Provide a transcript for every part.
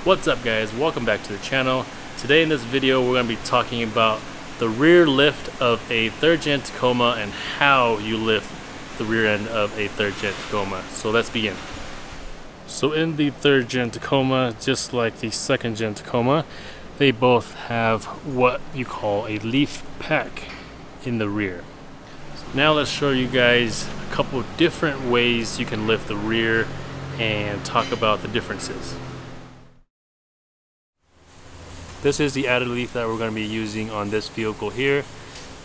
What's up guys, welcome back to the channel. Today in this video we're going to be talking about the rear lift of a 3rd gen Tacoma and how you lift the rear end of a 3rd gen Tacoma. So let's begin. So in the 3rd gen Tacoma, just like the 2nd gen Tacoma, they both have what you call a leaf pack in the rear. So now let's show you guys a couple different ways you can lift the rear and talk about the differences. This is the added leaf that we're going to be using on this vehicle here.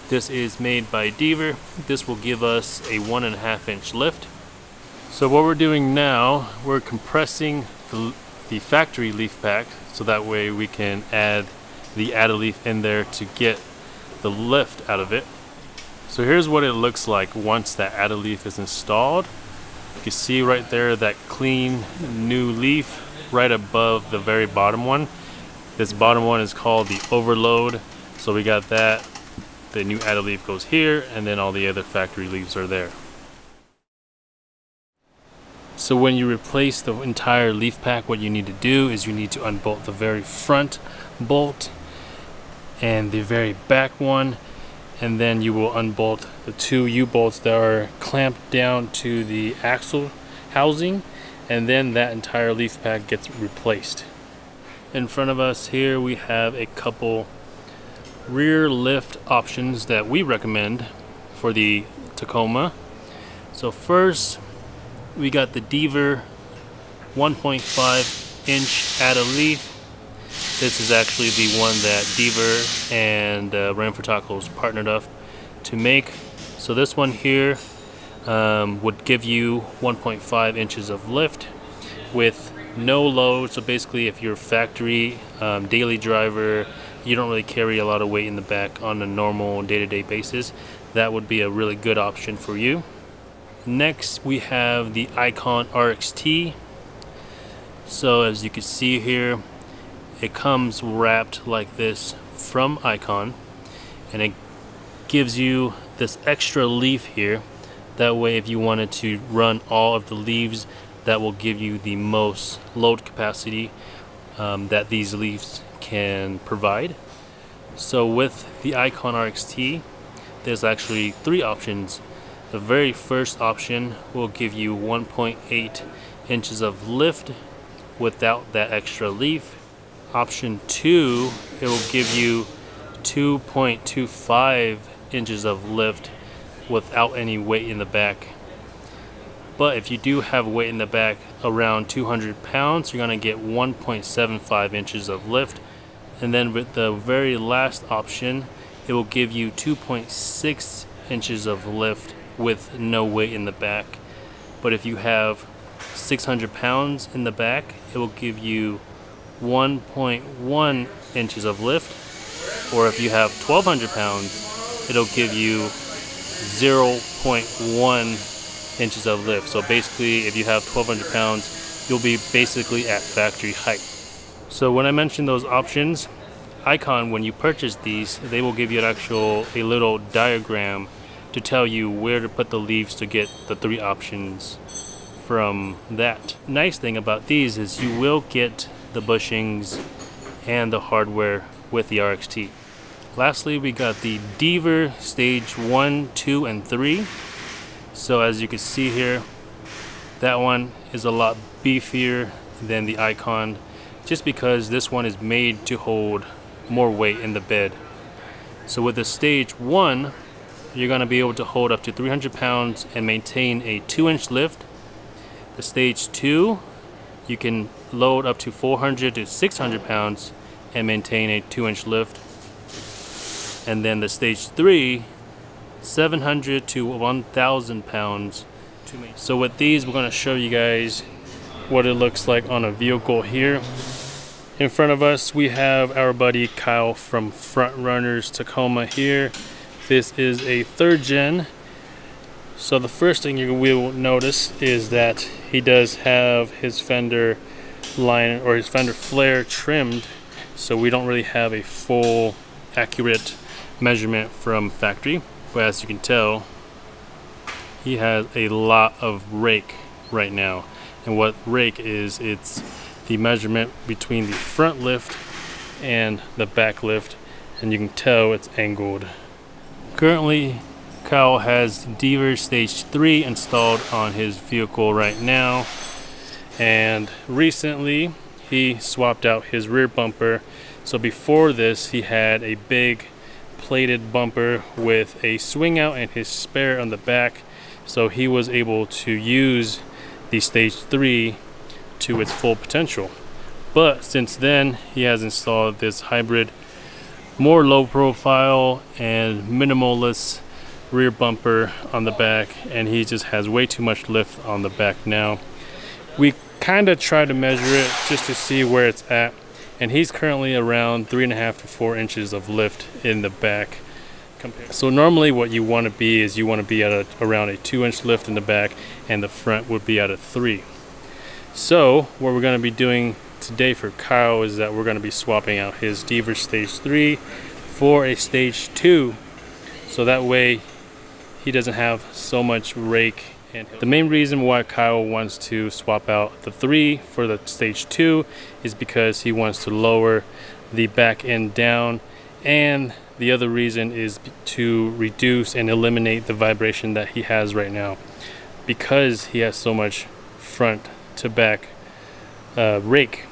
This is made by Deaver. This will give us a 1.5 inch lift. So what we're doing now, we're compressing the factory leaf pack so that way we can add the added leaf in there to get the lift out of it. So here's what it looks like once that added leaf is installed. You can see right there that clean new leaf right above the very bottom one. This bottom one is called the overload. So we got that. The new added leaf goes here, and then all the other factory leaves are there. So when you replace the entire leaf pack, what you need to do is you need to unbolt the very front bolt and the very back one, and then you will unbolt the 2 U-bolts that are clamped down to the axle housing, and then that entire leaf pack gets replaced. In front of us here we have a couple rear lift options that we recommend for the Tacoma. So first we got the Deaver 1.5 inch added leaf. This is actually the one that Deaver and R4T partnered up to make. So this one here would give you 1.5 inches of lift with no load. So basically if you're a factory daily driver, you don't really carry a lot of weight in the back on a normal day-to-day basis, that would be a really good option for you. Next we have the Icon RXT. So as you can see here, it comes wrapped like this from Icon, and it gives you this extra leaf here. That way if you wanted to run all of the leaves, that will give you the most load capacity that these leaves can provide. So with the Icon RXT, there's actually 3 options. The very first option will give you 1.8 inches of lift without that extra leaf. Option 2, it will give you 2.25 inches of lift without any weight in the back. But if you do have weight in the back around 200 pounds, you're going to get 1.75 inches of lift. And then with the very last option, it will give you 2.6 inches of lift with no weight in the back. But if you have 600 pounds in the back, it will give you 1.1 inches of lift. Or if you have 1,200 pounds, it'll give you 0.1 inches of lift. So basically if you have 1,200 pounds, you'll be basically at factory height. So when I mentioned those options, Icon, when you purchase these, they will give you a little diagram to tell you where to put the leaves to get the 3 options from that. Nice thing about these is you will get the bushings and the hardware with the RXT. Lastly, we got the Deaver stage 1, 2, and 3. So as you can see here, that one is a lot beefier than the Icon, just because this one is made to hold more weight in the bed. So with the stage 1, you're going to be able to hold up to 300 pounds and maintain a 2-inch lift. The stage 2, you can load up to 400 to 600 pounds and maintain a 2-inch lift. And then the stage 3, 700 to 1,000 pounds. So with these, we're going to show you guys what it looks like on a vehicle here. In front of us, we have our buddy Kyle from Front Runners Tacoma here. This is a 3rd gen. So the first thing you will notice is that he does have his fender line or his fender flare trimmed. So we don't really have a full accurate measurement from factory. But as you can tell, he has a lot of rake right now. And what rake is, it's the measurement between the front lift and the back lift, and you can tell it's angled. Currently, Kyle has Deaver Stage 3 installed on his vehicle right now, and recently he swapped out his rear bumper. So before this, he had a big plated bumper with a swing out and his spare on the back, so he was able to use the Stage 3 to its full potential. But since then, he has installed this hybrid, more low profile and minimalist rear bumper on the back, and he just has way too much lift on the back now. We kind of try to measure it just to see where it's at, and he's currently around 3.5 to 4 inches of lift in the back. So normally what you want to be is you want to be at around a 2-inch lift in the back, and the front would be at a 3. So what we're going to be doing today for Kyle is that we're going to be swapping out his Deaver Stage 3 for a Stage 2, so that way he doesn't have so much rake. And the main reason why Kyle wants to swap out the 3 for the Stage 2 is because he wants to lower the back end down, and the other reason is to reduce and eliminate the vibration that he has right now, because he has so much front to back rake.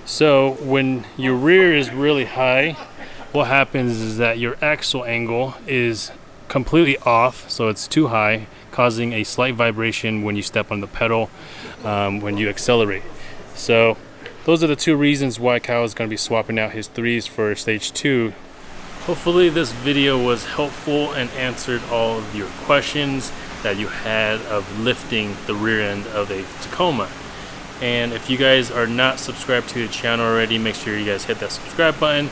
So when your rear is really high, what happens is that your axle angle is completely off, so it's too high, causing a slight vibration when you step on the pedal when you accelerate. So those are the two reasons why Kyle is going to be swapping out his 3s for Stage 2. Hopefully this video was helpful and answered all of your questions that you had of lifting the rear end of a Tacoma. And if you guys are not subscribed to the channel already, make sure you guys hit that subscribe button.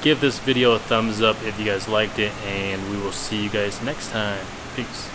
Give this video a thumbs up if you guys liked it, and we will see you guys next time. Peace.